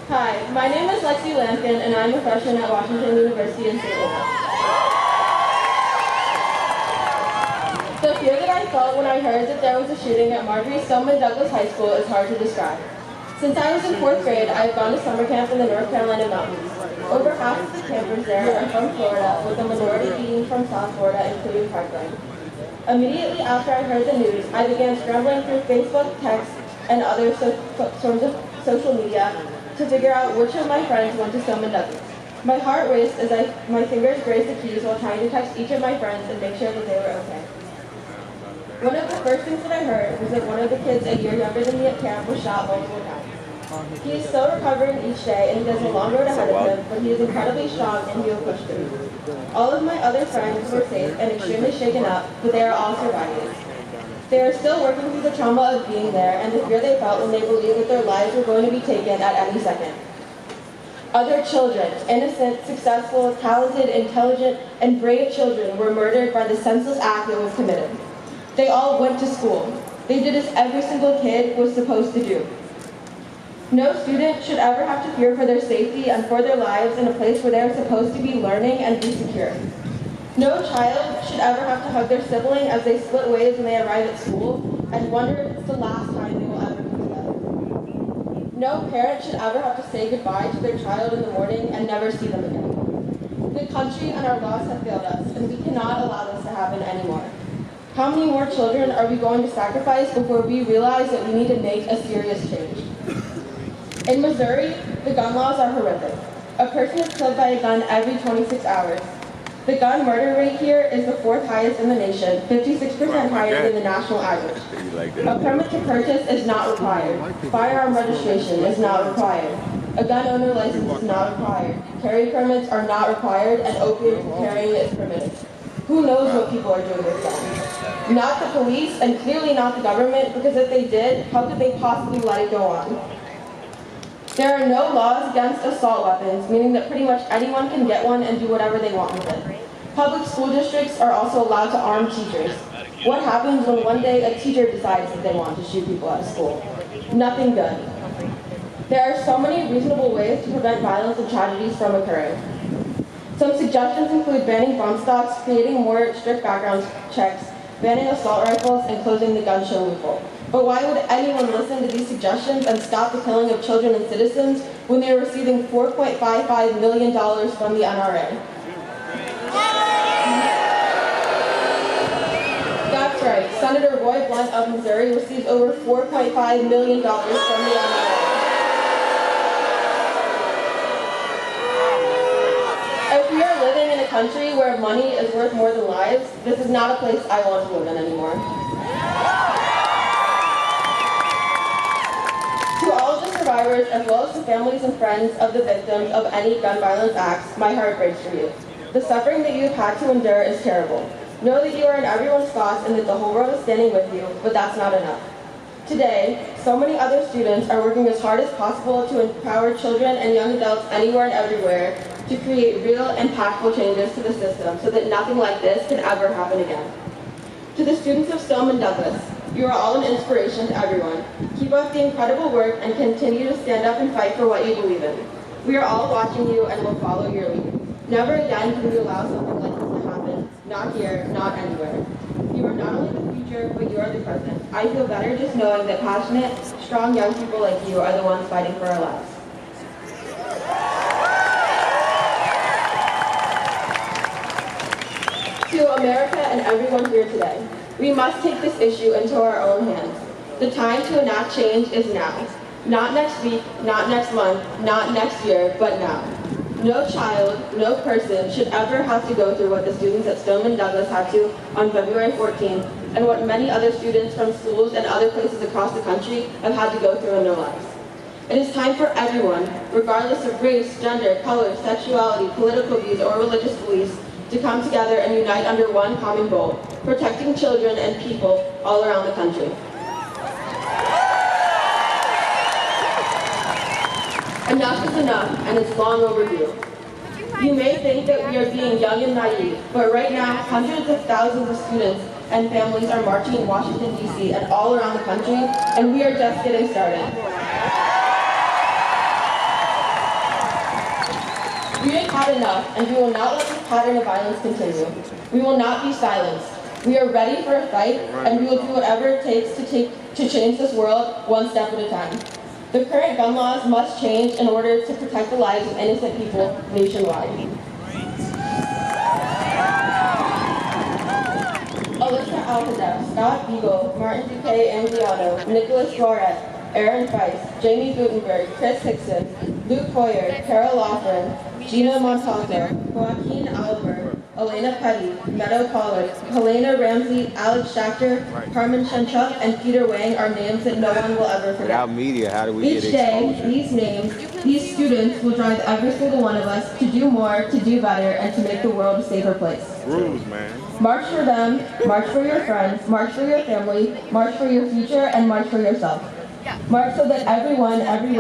Hi, my name is Lexi Lampkin, and I'm a freshman at Washington University in St. Louis. The fear that I felt when I heard that there was a shooting at Marjorie Stoneman Douglas High School is hard to describe. Since I was in 4th grade, I have gone to summer camp in the North Carolina mountains. Over half of the campers there are from Florida, with the majority being from South Florida, including Parkland. Immediately after I heard the news, I began scrambling through Facebook, text, and other sorts of social media to figure out which of my friends went to Stoneman Douglas. My heart raced as my fingers grazed the keys while trying to text each of my friends and make sure that they were okay. One of the first things that I heard was that one of the kids a year younger than me at camp was shot multiple times. He is still recovering each day and he has a long road ahead of him, but he is incredibly strong and he will push through. All of my other friends were safe and extremely shaken up, but they are all surviving. They are still working through the trauma of being there and the fear they felt when they believed that their lives were going to be taken at any second. Other children, innocent, successful, talented, intelligent, and brave children were murdered by the senseless act that was committed. They all went to school. They did as every single kid was supposed to do. No student should ever have to fear for their safety and for their lives in a place where they are supposed to be learning and be secure. No child should ever have to hug their sibling as they split ways when they arrive at school and wonder if it's the last time they will ever be together. No parent should ever have to say goodbye to their child in the morning and never see them again. The country and our laws have failed us, and we cannot allow this to happen anymore. How many more children are we going to sacrifice before we realize that we need to make a serious change? In Missouri, the gun laws are horrific. A person is killed by a gun every 26 hours. The gun murder rate here is the 4th highest in the nation, 56% higher than the national average. A permit to purchase is not required. Firearm registration is not required. A gun owner license is not required. Carry permits are not required, and opium carrying is permitted. Who knows what people are doing with guns? Not the police, and clearly not the government, because if they did, how could they possibly let it go on? There are no laws against assault weapons, meaning that pretty much anyone can get one and do whatever they want with it. Public school districts are also allowed to arm teachers. What happens when one day a teacher decides that they want to shoot people at school? Nothing good. There are so many reasonable ways to prevent violence and tragedies from occurring. Some suggestions include banning bump stocks, creating more strict background checks, banning assault rifles, and closing the gun show loophole. But why would anyone listen to these suggestions and stop the killing of children and citizens when they are receiving $4.55 million from the NRA? That's right, Senator Roy Blunt of Missouri receives over $4.5 million from the NRA. If we are living in a country where money is worth more than lives, this is not a place I want to live in anymore. To all of the survivors, as well as the families and friends of the victims of any gun violence acts, my heart breaks for you. The suffering that you have had to endure is terrible. Know that you are in everyone's thoughts and that the whole world is standing with you, but that's not enough. Today, so many other students are working as hard as possible to empower children and young adults anywhere and everywhere to create real, impactful changes to the system so that nothing like this can ever happen again. To the students of Stoneman Douglas, you are all an inspiration to everyone. Keep up the incredible work and continue to stand up and fight for what you believe in. We are all watching you and will follow your lead. Never again can we allow something like this to happen. Not here, not anywhere. You are not only the future, but you are the present. I feel better just knowing that passionate, strong young people like you are the ones fighting for our lives. To America and everyone here today, we must take this issue into our own hands. The time to enact change is now. Not next week, not next month, not next year, but now. No child, no person should ever have to go through what the students at Stoneman Douglas had to on February 14th, and what many other students from schools and other places across the country have had to go through in their lives. It is time for everyone, regardless of race, gender, color, sexuality, political views, or religious beliefs, to come together and unite under one common goal: protecting children and people all around the country. Enough is enough, and it's long overdue. You may think that we are being young and naive, but right now, hundreds of thousands of students and families are marching in Washington, D.C. and all around the country, and we are just getting started. had enough, and we will not let this pattern of violence continue. We will not be silenced. We are ready for a fight, and we will do whatever it takes to change this world one step at a time. The current gun laws must change in order to protect the lives of innocent people nationwide. Alyssa Alcadev, Scott Beagle, Martin Duque Angiano, Nicholas Florette, Aaron Feist, Jamie Gutenberg, Chris Hickson, Luke Hoyer, Carol Loughran, Gina Montalto, Joaquin Albert, Elena Petty, Meadow Pollard, Helena Ramsey, Alex Schachter, Carmen Shenchuk, and Peter Wang are names that no one will ever forget. Without media, how do we Each get day, exposure? these names, these students will drive every single one of us to do more, to do better, and to make the world a safer place. Rules, man. March for them, march for your friends, march for your family, march for your future, and march for yourself. March so that everyone, everywhere,